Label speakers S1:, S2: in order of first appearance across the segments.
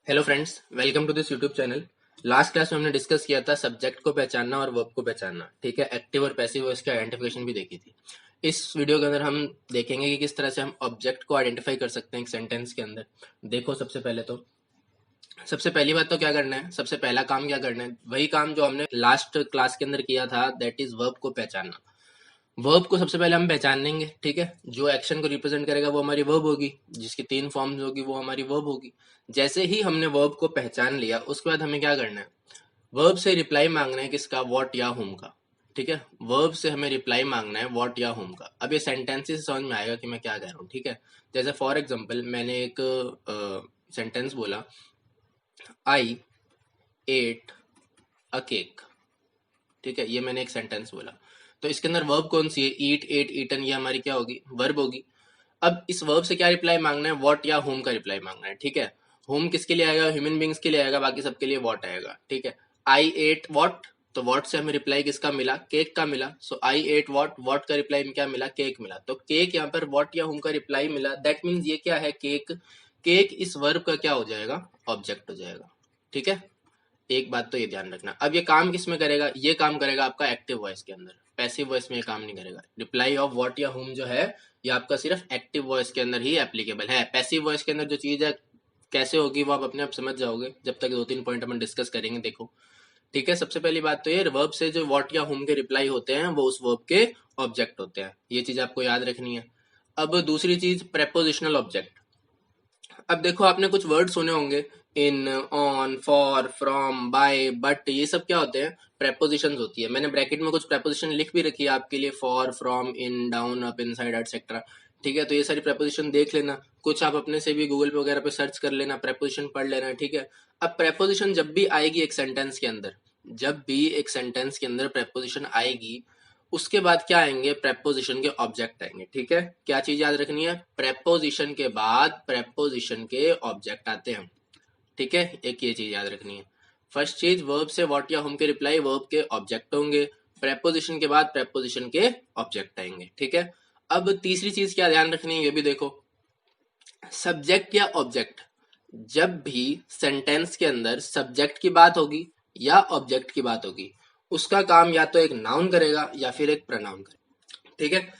S1: Hello friends, welcome to this YouTube channel. Last class में हमने discuss किया था सब्जेक्ट को पहचानना और वर्ब को पहचानना। ठीक है, एक्टिव और पैसिव वॉइस की आइडेंटिफिकेशन भी देखी थी। इस वीडियो के अंदर हम देखेंगे कि किस तरह से हम ऑब्जेक्ट को आइडेंटिफाई कर सकते हैं एक सेंटेंस के अंदर। देखो, सबसे पहली बात तो क्या करना है, सबसे पहला काम क्या करना है, वही काम जो हमने लास्ट क्लास के अंदर किया था, दैट इज वर्ब को पहचानना। वर्ब को सबसे पहले हम पहचान लेंगे। ठीक है, जो एक्शन को रिप्रेजेंट करेगा वो हमारी वर्ब होगी, जिसकी 3 फॉर्म्स होगी वो हमारी वर्ब होगी। जैसे ही हमने वर्ब को पहचान लिया, उसके बाद हमें क्या करना है, वर्ब से रिप्लाई मांगना है, किसका, व्हाट या हुम का। ठीक है, वर्ब से हमें रिप्लाई मांगना है व्हाट या हुम का। अब ये सेंटेंसेस से समझ में आएगा कि मैं क्या कह रहा हूँ। ठीक है, जैसे फॉर एग्जाम्पल मैंने एक सेंटेंस बोला, आई एट अ केक। ठीक है, ये मैंने एक सेंटेंस बोला, तो इसके अंदर वर्ब कौन सी है, ईट, एट, ईटन, ये हमारी क्या होगी, वर्ब होगी। अब इस वर्ब से क्या रिप्लाई मांगना है, व्हाट या होम का रिप्लाई मांगना है। ठीक है, होम किसके लिए आएगा, ह्यूमन बींग्स के लिए आएगा, बाकी सबके लिए व्हाट आएगा। ठीक है, आई एट व्हाट, तो व्हाट से हमें रिप्लाई किसका मिला, केक का मिला। सो आई एट व्हाट, व्हाट का रिप्लाई में क्या मिला, केक मिला। तो केक यहाँ पर व्हाट या होम का रिप्लाई मिला, दैट मीन्स ये क्या है, केक। केक इस वर्ब का क्या हो जाएगा, ऑब्जेक्ट हो जाएगा। ठीक है, एक बात तो ये ध्यान रखना। अब ये काम किस में करेगा, ये काम करेगा आपका एक्टिव वॉइस के अंदर, पैसिव वॉइस में ये काम नहीं करेगा। रिप्लाई ऑफ व्हाट या हुम जो है, ये आपका सिर्फ एक्टिव वॉइस के अंदर ही एप्लीकेबल है। पैसिव वॉइस के अंदर जो चीज है कैसे होगी वो आप अपने आप समझ जाओगे, जब तक 2-3 पॉइंट अपन डिस्कस करेंगे। देखो, ठीक है, सबसे पहली बात तो ये, वर्ब से जो व्हाट या हुम के रिप्लाई होते हैं वो उस वर्ब के ऑब्जेक्ट होते हैं, ये चीज आपको याद रखनी है। अब दूसरी चीज, प्रेपोजिशनल ऑब्जेक्ट। अब देखो, आपने कुछ वर्ड सुने होंगे, in, on, for, from, by, but, ये सब क्या होते हैं, प्रेपोजिशंस होती है। मैंने ब्रैकेट में कुछ प्रेपोजिशन लिख भी रखी है आपके लिए, for, from, in, down, up, inside, etcetera. ठीक है, तो ये सारी प्रेपोजिशन देख लेना, कुछ आप अपने से भी गूगल पे वगैरह पे सर्च कर लेना, प्रेपोजिशन पढ़ लेना। ठीक है, अब प्रेपोजिशन जब भी आएगी एक सेंटेंस के अंदर, जब भी एक सेंटेंस के अंदर प्रेपोजिशन आएगी, उसके बाद क्या आएंगे, प्रेपोजिशन के ऑब्जेक्ट आएंगे। ठीक है, क्या चीज याद रखनी है, प्रेपोजिशन के बाद प्रेपोजिशन के ऑब्जेक्ट आते हैं। ठीक है, एक ये चीज याद रखनी है। फर्स्ट चीज, वर्ब से व्हाट या हुम के रिप्लाई वर्ब के ऑब्जेक्ट होंगे, प्रेपोजिशन के बाद प्रेपोजिशन के ऑब्जेक्ट आएंगे। ठीक है, अब तीसरी चीज क्या ध्यान रखनी है, ये भी देखो, सब्जेक्ट या ऑब्जेक्ट, जब भी सेंटेंस के अंदर सब्जेक्ट की बात होगी या ऑब्जेक्ट की बात होगी, उसका काम या तो एक नाउन करेगा या फिर एक प्रनाउन करेगा। ठीक है,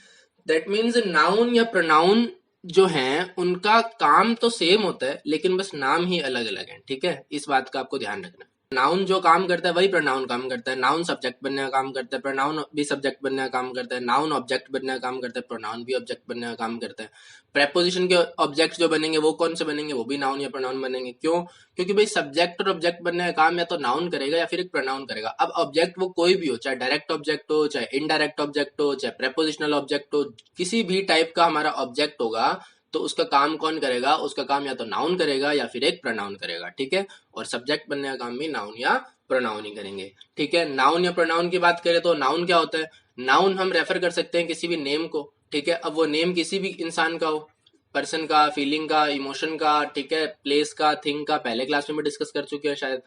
S1: दैट मीन्स नाउन या प्रोनाउन जो है उनका काम तो सेम होता है, लेकिन बस नाम ही अलग अलग है। ठीक है, इस बात का आपको ध्यान रखना है। नाउन जो काम करता है वही प्रोनाउन काम करता है, नाउन सब्जेक्ट बनने का काम करता है, प्रोनाउन भी सब्जेक्ट बनने का काम करता है, नाउन ऑब्जेक्ट बनने का काम करता है, प्रोनाउन भी ऑब्जेक्ट बनने का काम करता है। प्रेपोजिशन के ऑब्जेक्ट जो बनेंगे वो कौन से बनेंगे, वो भी नाउन या प्रोनाउन बनेंगे। क्यों, क्योंकि भाई सब्जेक्ट और ऑब्जेक्ट बनने का काम या तो नाउन करेगा या फिर एक प्रोनाउन करेगा। अब ऑब्जेक्ट वो कोई भी हो, चाहे डायरेक्ट ऑब्जेक्ट हो, चाहे इनडायरेक्ट ऑब्जेक्ट हो, चाहे प्रेपोजिशनल ऑब्जेक्ट हो, किसी भी टाइप का हमारा ऑब्जेक्ट होगा, तो उसका काम कौन करेगा, उसका काम या तो नाउन करेगा या फिर एक प्रोनाउन करेगा। ठीक है, और सब्जेक्ट बनने का काम भी नाउन या प्रोनाउन ही करेंगे। ठीक है, नाउन या प्रोनाउन की बात करें तो नाउन क्या होता है, नाउन हम रेफर कर सकते हैं किसी भी नेम को। ठीक है, अब वो नेम किसी भी इंसान का हो, पर्सन का, फीलिंग का, इमोशन का, ठीक है, प्लेस का, थिंग का, पहले क्लास में भी डिस्कस कर चुके हैं शायद।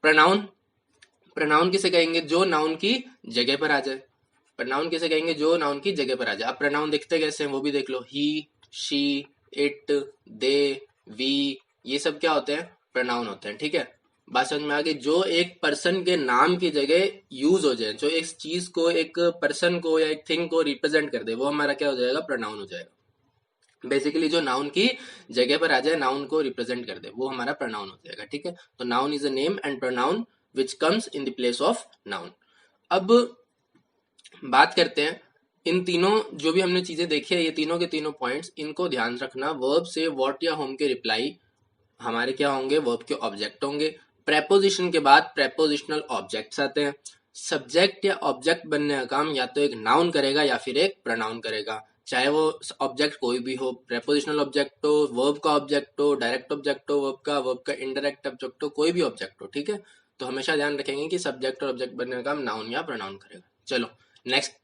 S1: प्रोनाउन, प्रोनाउन किसे कहेंगे, जो नाउन की जगह पर आ जाए। प्रोनाउन किसे कहेंगे, जो नाउन की जगह पर आ जाए। अब प्रोनाउन दिखते कैसे हैं वो भी देख लो, ही, शी, इट, दे, वी, ये सब क्या होते हैं, प्रोनाउन होते हैं। ठीक है, बात समझ में आ गई, जो एक पर्सन के नाम की जगह यूज हो जाए, जो एक चीज को, एक पर्सन को या एक थिंग को रिप्रेजेंट कर दे, वो हमारा क्या हो जाएगा, प्रोनाउन हो जाएगा। बेसिकली जो नाउन की जगह पर आ जाए, नाउन को रिप्रेजेंट कर दे, वो हमारा प्रोनाउन हो जाएगा। ठीक है, तो noun is a name and pronoun which comes in the place of noun. अब बात करते हैं इन तीनों, जो भी हमने चीजें देखी है, ये तीनों के तीनों पॉइंट्स, इनको ध्यान रखना। वर्ब से व्हाट या होम के रिप्लाई हमारे क्या होंगे, वर्ब के ऑब्जेक्ट होंगे। प्रेपोजिशन के बाद प्रेपोजिशनल ऑब्जेक्ट्स आते हैं। सब्जेक्ट या ऑब्जेक्ट बनने का काम या तो एक नाउन करेगा या फिर एक प्रोनाउन करेगा, चाहे वो ऑब्जेक्ट कोई भी हो, प्रेपोजिशनल ऑब्जेक्ट हो, वर्ब का ऑब्जेक्ट हो, डायरेक्ट ऑब्जेक्ट हो वर्ब का इनडायरेक्ट ऑब्जेक्ट हो, कोई भी ऑब्जेक्ट हो। ठीक है, तो हमेशा ध्यान रखेंगे कि सब्जेक्ट और ऑब्जेक्ट बनने का काम नाउन या प्रोनाउन करेगा। चलो, नेक्स्ट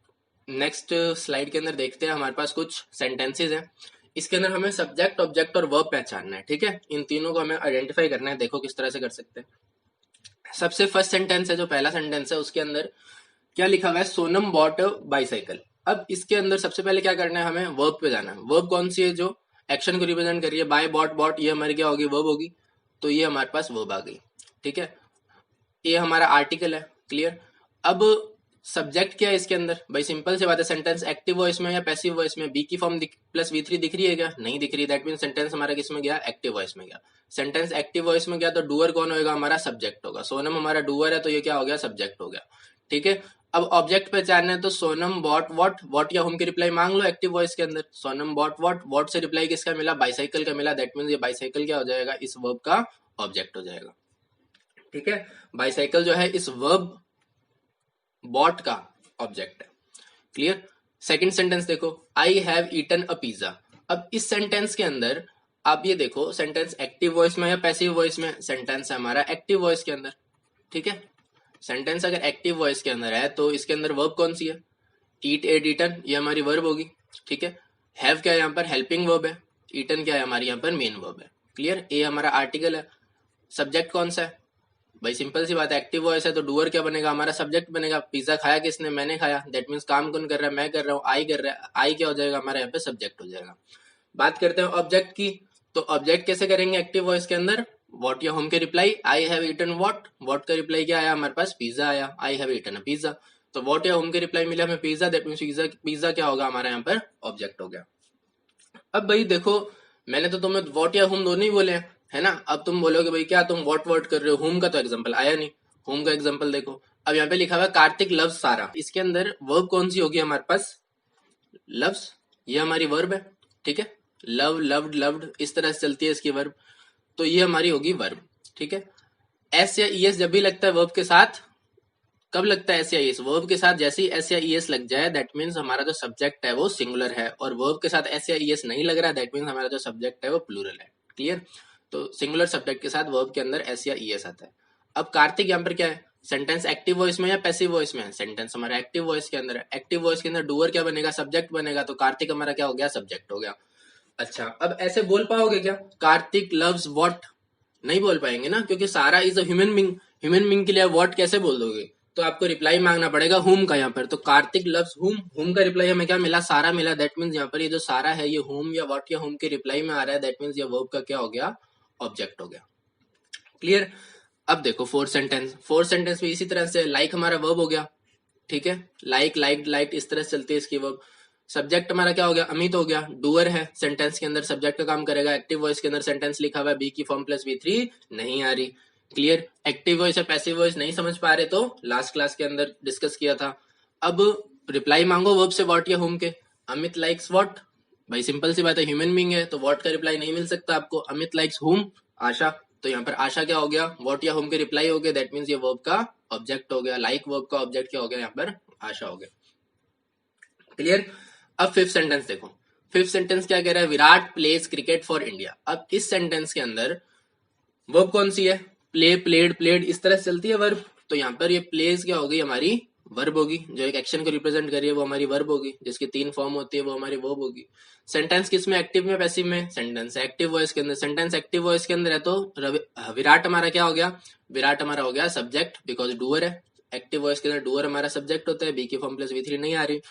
S1: नेक्स्ट स्लाइड के अंदर देखते हैं, हमारे पास कुछ सेंटेंसेस हैं। इसके अंदर हमें सब्जेक्ट, ऑब्जेक्ट और वर्ब पहचानना है। ठीक है, इन तीनों को हमें आइडेंटिफाई करना है। देखो किस तरह से कर सकते हैं। सबसे फर्स्ट सेंटेंस है, जो पहला सेंटेंस है, उसके अंदर क्या लिखा हुआ है, सोनम बॉट बाइसाइकिल। अब इसके अंदर सबसे पहले क्या करना है, हमें वर्ब पे जाना है। वर्ब कौन सी है, जो एक्शन को रिप्रेजेंट कर रही है, बाय, बॉट, बॉट, ये हमारी क्या होगी, वर्ब होगी। तो ये हमारे पास वर्ब आ गई। ठीक है, ये हमारा आर्टिकल है। क्लियर। अब सब्जेक्ट क्या है इसके अंदर? भाई सिंपल सी बात है, सेंटेंस एक्टिव वॉइस में या पैसिव वॉइस में? बी की फॉर्म प्लस V3 दिख रही है क्या? नहीं दिख रही। दैट मीन सेंटेंस हमारा किस में गया? एक्टिव वॉइस में गया। सेंटेंस एक्टिव वॉइस में गया तो डूअर कौन होगा? हमारा सब्जेक्ट होगा। सोनम हमारा डूअर है तो ये क्या हो गया? सब्जेक्ट हो गया। ठीक है, अब ऑब्जेक्ट पहचानना है तो सोनम बॉट व्हाट, व्हाट या होम की रिप्लाई मांग लो एक्टिव वॉइस के अंदर। सोनम बॉट व्हाट, व्हाट से रिप्लाई किसका मिला? बाइसाइकिल का मिला। दैट मीन ये बाइसाइकिल क्या हो जाएगा? इस वर्ब का ऑब्जेक्ट हो जाएगा। ठीक है, बाइसाइकिल जो है इस वर्ब बॉट का ऑब्जेक्ट है। क्लियर। सेकंड सेंटेंस देखो, I have eaten a pizza. अब इस सेंटेंस के अंदर आप ये देखो, सेंटेंस एक्टिव वॉइस में या पैसिव वॉइस में? सेंटेंस है हमारा एक्टिव वॉइस के अंदर। ठीक है, सेंटेंस अगर एक्टिव वॉइस के अंदर है तो इसके अंदर वर्ब कौन सी है? ईट, एट, ईटन, ये हमारी वर्ब होगी। ठीक है, हैव क्या है यहाँ पर? हेल्पिंग वर्ब है। ईटन क्या है? हमारी यहाँ पर मेन वर्ब है। क्लियर। ए हमारा आर्टिकल है। सब्जेक्ट कौन सा है? भाई सिंपल सी बात है, एक्टिव वॉइस है तो डूअर क्या बनेगा? हमारा सब्जेक्ट बनेगा। पिज्जा खाया किसने? मैंने खाया। दैट मींस काम कौन कर रहा है? मैं कर रहा हूँ। आई कर रहा है। आई क्या हो जाएगा? हमारा यहाँ पे सब्जेक्ट हो जाएगा। बात करते हैं ऑब्जेक्ट की, तो ऑब्जेक्ट कैसे करेंगे एक्टिव वॉइस के अंदर? व्हाट या होम के reply, I have eaten what, what का रिप्लाई क्या आया हमारे पास? पिज्जा आया। I have eaten a pizza, तो व्हाट या होम के रिप्लाई मिला हमें? Pizza. That means pizza, pizza क्या होगा? हमारा यहाँ पर ऑब्जेक्ट हो गया। अब भाई देखो, मैंने तो तुम्हें व्हाट या होम दोनों ही बोले हैं, है ना। अब तुम बोलोगे भाई क्या तुम व्हाट वर्ड कर रहे हो? होम का तो एग्जांपल आया नहीं। होम का एग्जांपल देखो, अब यहाँ पे लिखा हुआ है कार्तिक लव्स सारा। इसके अंदर वर्ब कौन सी होगी हमारे पास? लव्स, ये हमारी वर्ब है। ठीक है, लव, लव्ड, लव्ड, इस तरह से चलती है इसकी वर्ब, तो ये हमारी होगी वर्ब। ठीक है, एस या ईएस जब भी लगता है वर्ब के साथ, कब लगता है एस या ईएस? वर्ब के साथ जैसे ही एस या ईएस लग जाए दैट मींस हमारा जो सब्जेक्ट है वो सिंगुलर है, और वर्ब के साथ एस या ईएस नहीं लग रहा दैट मींस हमारा जो सब्जेक्ट है वो प्लूरल है। क्लियर। तो सिंगुलर सब्जेक्ट के साथ वर्ब के अंदर एस या ईएस आता है। अब कार्तिक यहाँ पर क्या है? सेंटेंस एक्टिव वॉइस में या पैसिव वॉइस में? सेंटेंस हमारा एक्टिव वॉइस के अंदर है। एक्टिव वॉइस के अंदर डूअर क्या बनेगा? सब्जेक्ट बनेगा, तो कार्तिक हमारा क्या हो गया? सब्जेक्ट हो गया। अच्छा, अब ऐसे बोल पाओगे क्या कार्तिक लव्स व्हाट? नहीं बोल पाएंगे ना, क्योंकि सारा is a human being. Human being के लिए व्हाट कैसे बोल दोगे? तो आपको रिप्लाई मांगना पड़ेगा होम का यहाँ पर। तो कार्तिक लव्स होम, होम का रिप्लाई हमें क्या मिला? सारा मिला। दैट मींस यहाँ पर ये जो सारा है ये होम या व्हाट या होम के रिप्लाई में आ रहा है। दैट मींस ये वर्ब का क्या हो गया? ऑब्जेक्ट हो गया। क्लियर। अब देखो फोर्थ सेंटेंस, फोर्थ सेंटेंस में इसी तरह से लाइक हमारा वर्ब हो गया। ठीक है, लाइक, लाइक, लाइक, इस तरह से चलती है इसकी वर्ब। सब्जेक्ट हमारा क्या हो गया? अमित हो गया। डूअर है, सेंटेंस के अंदर सब्जेक्ट का काम करेगा। एक्टिव वॉइस के अंदर सेंटेंस लिखा हुआ है बी की फॉर्म प्लस V3 नहीं आ रही। क्लियर। एक्टिव वॉइस या पैसिव वॉइस नहीं समझ पा रहे तो लास्ट क्लास के अंदर डिस्कस किया था। अब रिप्लाई मांगो वर्ब से व्हाट या होम के। अमित लाइक्स व्हाट, भाई सिंपल सी बात है, ह्यूमन बीइंग है तो व्हाट का रिप्लाई नहीं मिल सकता आपको। अमित लाइक्स होम, आशा, तो यहाँ पर आशा क्या हो गया? व्हाट या होम के रिप्लाई हो गया। दैट मींस ये वर्ब का ऑब्जेक्ट हो गया। लाइक वर्ब का ऑब्जेक्ट क्या हो गया? यहाँ पर आशा हो गया। क्लियर। अब फिफ्थ सेंटेंस देखो, फिफ्थ सेंटेंस क्या कह रहा है? Virat pledge cricket for India. अब इस सेंटेंस के अंदर वर्ब कौन सी है? प्ले, प्लेड, प्लेड, इस तरह से चलती है वर्ब। तो यहाँ पर ये प्लेज क्या होगी? हमारी वर्ब होगी। जो एक एक्शन को रिप्रेजेंट कर रही है वो हमारी वर्ब होगी, जिसकी 3 फॉर्म होती है वो हमारी वर्ब होगी। सेंटेंस किस में? एक्टिव में, पैसिव में? सेंटेंस एक्टिव वॉइस के अंदर। सेंटेंस एक्टिव वॉइस के अंदर है तो विराट हमारा क्या हो गया? विराट हमारा हो गया सब्जेक्ट, बिकॉज डूअर है। एक्टिव वॉइस के अंदर डूअर हमारा सब्जेक्ट होता है। बी की फॉर्म प्लस V3 नहीं आ रही।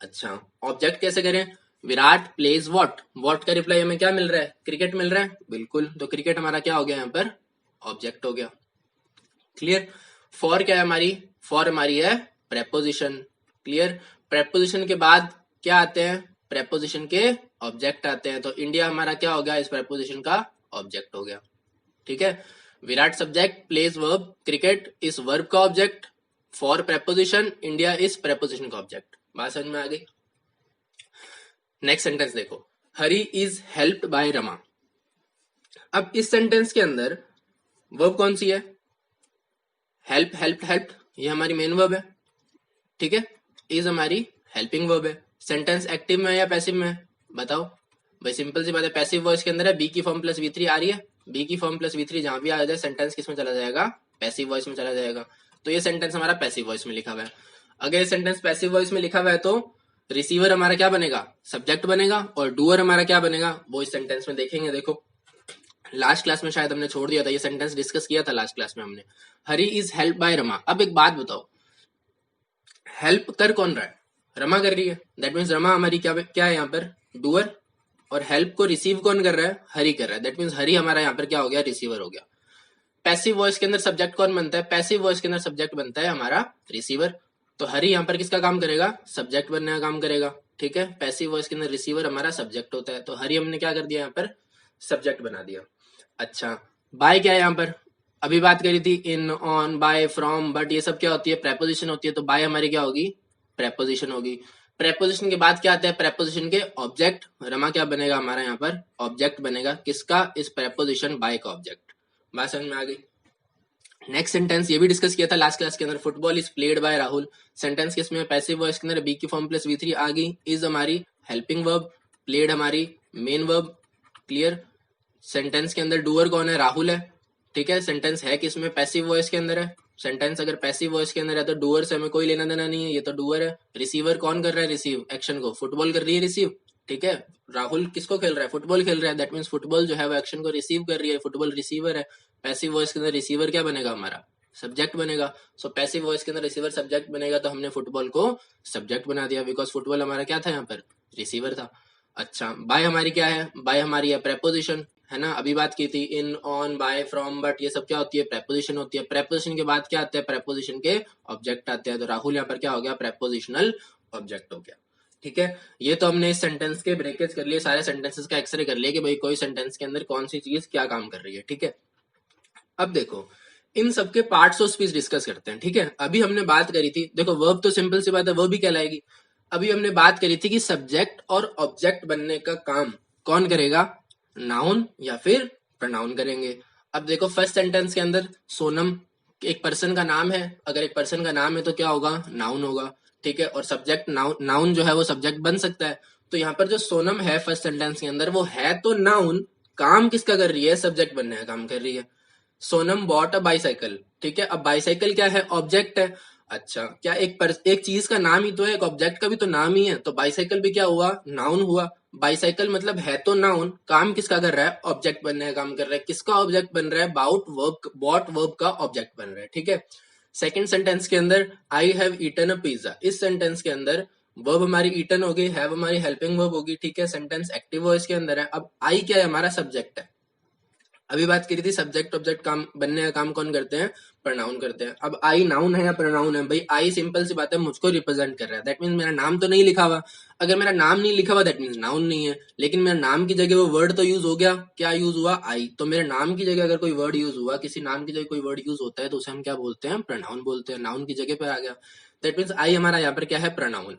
S1: अच्छा, ऑब्जेक्ट कैसे करें? विराट प्लेज व्हाट, व्हाट का रिप्लाई हमें क्या मिल रहा है? क्रिकेट मिल रहा है, बिल्कुल। तो क्रिकेट हमारा क्या हो गया? यहाँ पर ऑब्जेक्ट हो गया। क्लियर। फॉर क्या है हमारी? फॉर हमारी है प्रेपोजिशन। क्लियर। प्रेपोजिशन के बाद क्या आते हैं? प्रेपोजिशन के ऑब्जेक्ट आते हैं। तो इंडिया हमारा क्या हो गया? इस प्रेपोजिशन का ऑब्जेक्ट हो गया। ठीक है, Virat subject, plays verb, cricket इस वर्ब का ऑब्जेक्ट, फॉर प्रेपोजिशन, इंडिया इस प्रेपोजिशन का ऑब्जेक्ट। बात समझ में आ गई? नेक्स्ट सेंटेंस देखो, Hari is helped by Rama. अब इस सेंटेंस के अंदर वर्ब कौन सी है? हेल्प, हेल्प, हेल्प, ये हमारी मेन वर्ब है। ठीक है, इज हमारी हेल्पिंग वर्ब है। सेंटेंस एक्टिव में या पैसिव में? बताओ भाई, सिंपल सी बात है, पैसिव वॉइस के अंदर है। बी की फॉर्म प्लस V3 आ रही है। बी की फॉर्म प्लस V3 जहां भी आ जाए सेंटेंस किस में चला जाएगा? पैसिव वॉइस में चला जाएगा। तो ये सेंटेंस हमारा पैसिव वॉइस में लिखा हुआ है। अगर ये सेंटेंस पैसिव वॉइस में लिखा हुआ है तो रिसीवर हमारा क्या बनेगा? सब्जेक्ट बनेगा, और डूअर हमारा क्या बनेगा? वो इस सेंटेंस में देखेंगे। देखो लास्ट क्लास में शायद हमने छोड़ दिया था, ये सेंटेंस डिस्कस किया था लास्ट क्लास में हमने। हरी इज हेल्प बाय रमा। अब एक बात बताओ, हेल्प कर कौन रहा है? रमा कर रही है। दैट मीन्स रमा हमारी क्या है यहाँ पर? डूअर। और हेल्प को रिसीव कौन कर रहा है? हरी कर रहा है। दैट मीन्स हरी हमारा यहाँ पर क्या हो गया? रिसीवर हो गया। पैसिव वॉइस के अंदर सब्जेक्ट कौन बनता है? पैसिव वॉइस के अंदर सब्जेक्ट बनता है हमारा रिसीवर। तो हरी यहाँ पर किसका काम करेगा? सब्जेक्ट बनने का काम करेगा। ठीक है, पैसिव वॉइस के अंदर रिसीवर हमारा सब्जेक्ट होता है, तो हरी हमने क्या कर दिया यहाँ पर? सब्जेक्ट बना दिया। अच्छा, बाय क्या है यहाँ पर? अभी बात करी थी इन, ऑन, बाय, फ्रॉम, बट, ये सब क्या होती है? प्रेपोजिशन होती है। तो बाय हमारी क्या होगी? प्रेपोजिशन होगी। प्रेपोजिशन के बाद क्या आता है? प्रेपोजिशन के ऑब्जेक्ट। रमा क्या बनेगा हमारा यहाँ पर? ऑब्जेक्ट बनेगा। किसका? इस प्रेपोजिशन बाय का ऑब्जेक्ट। बात समझ में आ गई? नेक्स्ट सेंटेंस ये भी डिस्कस किया था लास्ट क्लास के अंदर, football is played by Rahul. Sentence किसमें? पैसिव वॉइस के अंदर बी की फॉर्म प्लस V3 आ गई। इज हमारी हेल्पिंग वर्ब, प्लेड हमारी मेन वर्ब। क्लियर? सेंटेंस के अंदर डूअर कौन है? राहुल है। ठीक है, सेंटेंस है किसमें? पैसिव वॉइस के अंदर है। सेंटेंस अगर पैसिव वॉइस के अंदर है तो डूअर से हमें कोई लेना देना नहीं है, ये तो डूअर है। रिसीवर कौन कर रहा है? रिसीव एक्शन को, फुटबॉल कर रही है रिसीव। ठीक है, राहुल किसको खेल रहा है? फुटबॉल खेल रहा है। दैट मीन्स फुटबॉल जो है वो एक्शन को रिसीव कर रही है, फुटबॉल रिसीवर है। पैसिव वॉइस के अंदर रिसीवर क्या बनेगा हमारा? सब्जेक्ट बनेगा। सो पैसिव वॉइस के अंदर रिसीवर सब्जेक्ट बनेगा, तो हमने फुटबॉल को सब्जेक्ट बना दिया, बिकॉज फुटबॉल हमारा क्या था यहाँ पर? रिसीवर था। अच्छा, बाय हमारी क्या है? बाय हमारी है प्रेपोजिशन, है ना? अभी बात की थी इन, ऑन, बाय, फ्रॉम, बट, ये सब क्या होती है? प्रेपोजिशन होती है। प्रेपोजिशन के बाद क्या आता है? प्रेपोजिशन के ऑब्जेक्ट आते हैं। तो राहुल यहाँ पर क्या हो गया? प्रेपोजिशनल ऑब्जेक्ट हो गया। ठीक है, ये तो हमने इस सेंटेंस के ब्रेकेज कर लिए, सारे सेंटेंसेस का एक्सरे कर लिया कि भाई कोई सेंटेंस के अंदर कौन सी चीज क्या काम कर रही है। ठीक है, अब देखो इन सबके पार्ट्स ऑफ स्पीच डिस्कस करते हैं। ठीक है, अभी हमने बात करी थी, देखो वर्ब तो सिंपल सी बात है, वर्ब ही कहलाएगी। अभी हमने बात करी थी कि सब्जेक्ट और ऑब्जेक्ट बनने का काम कौन करेगा? नाउन या फिर प्रोनाउन करेंगे। अब देखो फर्स्ट सेंटेंस के अंदर सोनम एक पर्सन का नाम है, अगर एक पर्सन का नाम है तो क्या होगा? नाउन होगा। ठीक है, और सब्जेक्ट नाउन जो है वो सब्जेक्ट बन सकता है। तो यहाँ पर जो सोनम है फर्स्ट सेंटेंस के अंदर, वो है तो नाउन, काम किसका कर रही है? सब्जेक्ट बनने का काम कर रही है। Sonam bought a bicycle. ठीक है, अब बाइसाइकिल क्या है? ऑब्जेक्ट है। अच्छा, क्या एक चीज का नाम ही तो है, एक ऑब्जेक्ट का भी तो नाम ही है, तो बाइसाइकिल भी क्या हुआ? नाउन हुआ। बाइसाइकिल मतलब है तो नाउन, काम किसका कर रहा है? ऑब्जेक्ट बनने का काम कर रहा है। किसका ऑब्जेक्ट बन रहा है? बॉट वर्ब का ऑब्जेक्ट बन रहा है। ठीक है, सेकेंड सेंटेंस के अंदर I have eaten a pizza, इस सेंटेंस के अंदर वर्ब हमारी ईटन होगी, हैव हमारी हेल्पिंग वर्ब होगी। ठीक है, सेंटेंस एक्टिव वॉइस के अंदर है। अब आई क्या है? हमारा सब्जेक्ट है। अभी बात करी थी सब्जेक्ट ऑब्जेक्ट काम बनने का काम कौन करते हैं? प्रोनाउन करते हैं। अब आई नाउन है या प्रोनाउन है? भाई आई सिंपल सी बात है, मुझको रिप्रेजेंट कर रहा है। दैट मीन्स मेरा नाम तो नहीं लिखा हुआ। अगर मेरा नाम नहीं लिखा हुआ दैट मीन्स नाउन नहीं है, लेकिन मेरा नाम की जगह वो वर्ड तो यूज हो गया। क्या यूज हुआ? आई। तो मेरे नाम की जगह अगर कोई वर्ड यूज हुआ, किसी नाम की जगह कोई वर्ड यूज होता है तो उसे हम क्या बोलते हैं? प्रोनाउन बोलते हैं। नाउन की जगह पर आ गया। दैट मीन्स आई हमारा यहाँ पर क्या है? प्रोनाउन।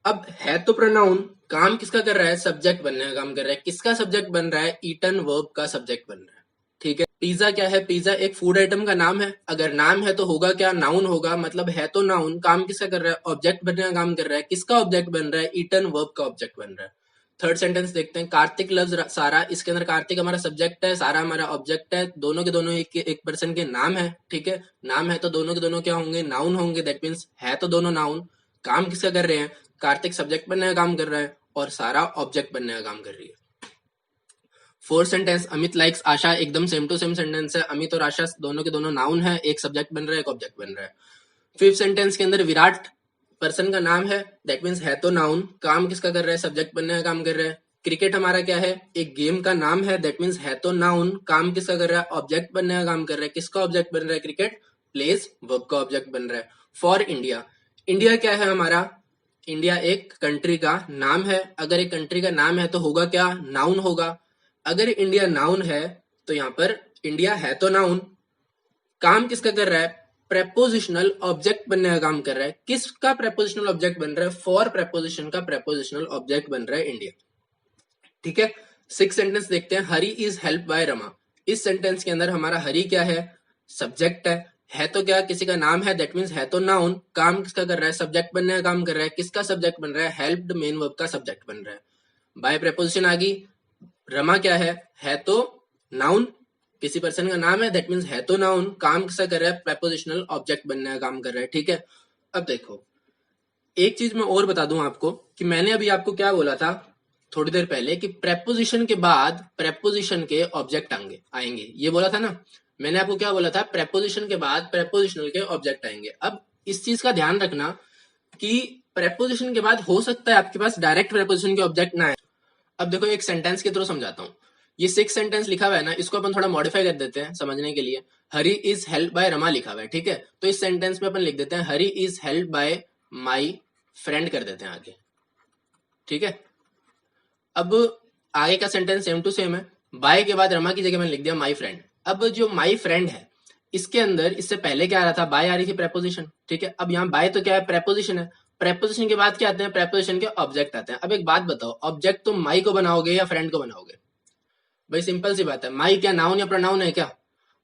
S1: अब है तो प्रोनाउन, काम किसका कर रहा है? सब्जेक्ट बनने का काम कर रहा है। किसका सब्जेक्ट बन रहा है? ईटन वर्ब का सब्जेक्ट बन रहा है। ठीक है, पिज्जा क्या है? पिज्जा एक फूड आइटम का नाम है। अगर नाम है तो होगा क्या? नाउन होगा। मतलब है तो नाउन, काम किसका कर रहा है? ऑब्जेक्ट बनने का काम कर रहा है। किसका ऑब्जेक्ट बन रहा है? ईटन वर्ब का ऑब्जेक्ट बन रहा है। थर्ड सेंटेंस देखते हैं, कार्तिक लव्स सारा। इसके अंदर कार्तिक हमारा सब्जेक्ट है, सारा हमारा ऑब्जेक्ट है। दोनों के दोनों एक पर्सन के नाम है। ठीक है, नाम है तो दोनों के दोनों क्या होंगे? नाउन होंगे। दैट मीन्स है तो दोनों नाउन, काम किसका कर रहे हैं? कार्तिक सब्जेक्ट बनने का काम कर रहा है और सारा ऑब्जेक्ट बनने का काम कर रही है। फोर्थ सेंटेंस, अमित लाइक्स आशा, एकदम सेम टू सेम सेंटेंस है। अमित और आशा दोनों के दोनों नाउन है, एक सब्जेक्ट बन रहा है, एक ऑब्जेक्ट बन रहा है। फिफ्थ सेंटेंस के अंदर विराट पर्सन का नाम है, दैट मीन्स है तो नाउन, काम किसका कर रहा है? सब्जेक्ट बनने का काम कर रहा है। क्रिकेट हमारा क्या है? एक गेम का नाम है, दैट मीन्स है तो नाउन, काम किसका कर रहा है? ऑब्जेक्ट बनने का काम कर रहा है। किसका ऑब्जेक्ट बन रहा है? क्रिकेट प्लेस वर्ब का ऑब्जेक्ट बन रहा है। फॉर इंडिया, इंडिया क्या है हमारा? इंडिया एक कंट्री का नाम है। अगर एक कंट्री का नाम है तो होगा क्या? नाउन होगा। अगर इंडिया नाउन है तो यहाँ पर इंडिया है तो नाउन, काम किसका कर रहा है? प्रेपोजिशनल ऑब्जेक्ट बनने का काम कर रहा है। किसका प्रेपोजिशनल ऑब्जेक्ट बन रहा है? फॉर प्रेपोजिशन का प्रेपोजिशनल ऑब्जेक्ट बन रहा है इंडिया। ठीक है, सिक्स सेंटेंस देखते हैं, Hari is help bye Rama. इस सेंटेंस के अंदर हमारा हरी क्या है? सब्जेक्ट है तो क्या? किसी का नाम है, दैट मीन्स है तो नाउन, काम किसका कर रहा है? सब्जेक्ट बनने का काम कर रहा है। किसका सब्जेक्ट बन रहा है? हेल्प्ड मेन वर्ब का सब्जेक्ट बन रहा है। बाय प्रेपोजिशन आ गई। रमा क्या है तो नाउन, किसी पर्सन का नाम है, दैट मीन्स है तो नाउन, काम किसका कर रहा है? प्रेपोजिशनल ऑब्जेक्ट बनने का काम कर रहा है। ठीक है, अब देखो एक चीज मैं और बता दूं आपको कि मैंने अभी आपको क्या बोला था थोड़ी देर पहले कि प्रेपोजिशन के बाद प्रेपोजिशन के ऑब्जेक्ट आएंगे, ये बोला था ना मैंने आपको। क्या बोला था? प्रेपोजिशन के बाद प्रेपोजिशनल के ऑब्जेक्ट आएंगे। अब इस चीज का ध्यान रखना कि प्रेपोजिशन के बाद हो सकता है आपके पास डायरेक्ट प्रेपोजिशन के ऑब्जेक्ट ना आए। अब देखो एक सेंटेंस के थ्रू समझाता हूँ ये 6 सेंटेंस लिखा हुआ है ना, इसको अपन थोड़ा मॉडिफाई कर देते हैं समझने के लिए। हरी इज हेल्प बाय रमा लिखा हुआ है, ठीक है, तो इस सेंटेंस में अपन लिख देते हैं Hari is help by my friend कर देते हैं आगे, ठीक है। अब आगे का सेंटेंस सेम टू सेम है, बाय के बाद रमा की जगह मैंने लिख दिया माई फ्रेंड। अब जो माई फ्रेंड है इसके अंदर इससे पहले क्या आ रहा था, बाय आ रही थी प्रेपोजिशन, ठीक है। अब यहाँ बाय तो क्या है, प्रेपोजिशन है। प्रेपोजिशन के बाद क्या आते हैं, प्रेपोजिशन के ऑब्जेक्ट आते हैं। अब एक बात बताओ, ऑब्जेक्ट तुम माई को बनाओगे या फ्रेंड को बनाओगे? भाई सिंपल सी बात है, माई क्या नाउन या प्रोनाउन है क्या?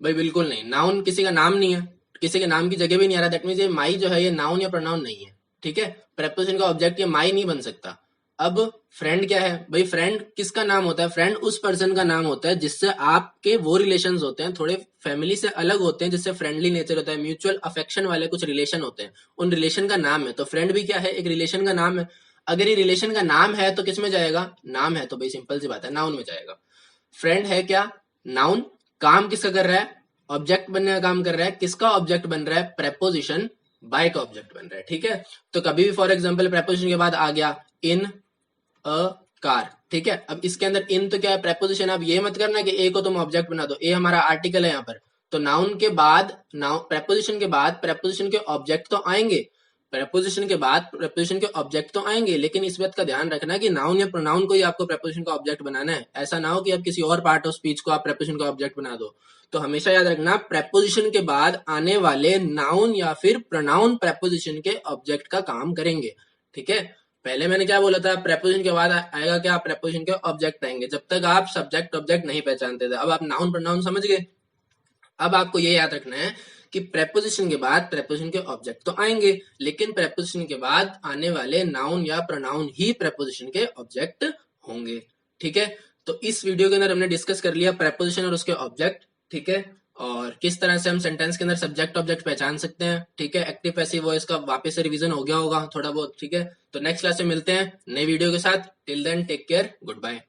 S1: भाई बिल्कुल नहीं, नाउन किसी का नाम नहीं है, किसी के नाम की जगह भी नहीं आ रहा, दैट मींस ये माई जो है ये नाउन या प्रोनाउन नहीं है, ठीक है। प्रेपोजिशन का ऑब्जेक्ट ये माई नहीं बन सकता। अब फ्रेंड क्या है भाई, फ्रेंड किसका नाम होता है, फ्रेंड उस पर्सन का नाम होता है जिससे आपके वो रिलेशंस होते हैं, थोड़े फैमिली से अलग होते हैं, जिससे फ्रेंडली नेचर होता है, म्यूचुअल अफेक्शन वाले कुछ रिलेशन होते हैं, उन रिलेशन का नाम है। तो फ्रेंड भी क्या है, एक रिलेशन का नाम है। अगर ये रिलेशन का नाम है तो किस में जाएगा, नाम है तो भाई सिंपल सी बात है नाउन में जाएगा। फ्रेंड है क्या, नाउन, काम किसका कर रहा है, ऑब्जेक्ट बनने का काम कर रहा है, किसका ऑब्जेक्ट बन रहा है, प्रेपोजिशन बाय का ऑब्जेक्ट बन रहा है, ठीक है। तो कभी भी फॉर एग्जांपल प्रेपोजिशन के बाद आ गया इन अ कार, ठीक है। अब इसके अंदर इन तो क्या है, प्रेपोजिशन। अब ये मत करना कि ए को तुम ऑब्जेक्ट बना दो, ए हमारा आर्टिकल है यहाँ पर, तो नाउन के बाद नाउन प्रेपोजिशन के बाद प्रेपोजिशन के ऑब्जेक्ट तो आएंगे, प्रेपोजिशन के बाद प्रेपोजिशन के ऑब्जेक्ट तो आएंगे, लेकिन इस बात का ध्यान रखना कि नाउन या प्रोनाउन को ही आपको प्रेपोजिशन का ऑब्जेक्ट बनाना है। ऐसा ना हो कि आप किसी और पार्ट ऑफ स्पीच को आप प्रेपोजिशन का ऑब्जेक्ट बना दो। तो हमेशा याद रखना, प्रेपोजिशन के बाद आने वाले नाउन या फिर प्रोनाउन प्रेपोजिशन के ऑब्जेक्ट का काम करेंगे, ठीक है। पहले मैंने क्या बोला था, प्रेपोजिशन के बाद आएगा क्या, प्रेपोजिशन के ऑब्जेक्ट आएंगे, जब तक आप सब्जेक्ट ऑब्जेक्ट नहीं पहचानते थे। अब आप नाउन प्रोनाउन समझ गए। अब आपको ये याद रखना है कि प्रेपोजिशन के बाद प्रेपोजिशन के ऑब्जेक्ट तो आएंगे, लेकिन प्रेपोजिशन के बाद आने वाले नाउन या प्रोनाउन ही प्रेपोजिशन के ऑब्जेक्ट होंगे, ठीक है। तो इस वीडियो के अंदर हमने डिस्कस कर लिया प्रेपोजिशन और उसके ऑब्जेक्ट, ठीक है, और किस तरह से हम सेंटेंस के अंदर सब्जेक्ट ऑब्जेक्ट पहचान सकते हैं, ठीक है। एक्टिव पैसिव वॉइस का वापस से रिवीजन हो गया होगा थोड़ा बहुत, ठीक है। तो नेक्स्ट क्लास में मिलते हैं नई वीडियो के साथ। Till then take care, good bye.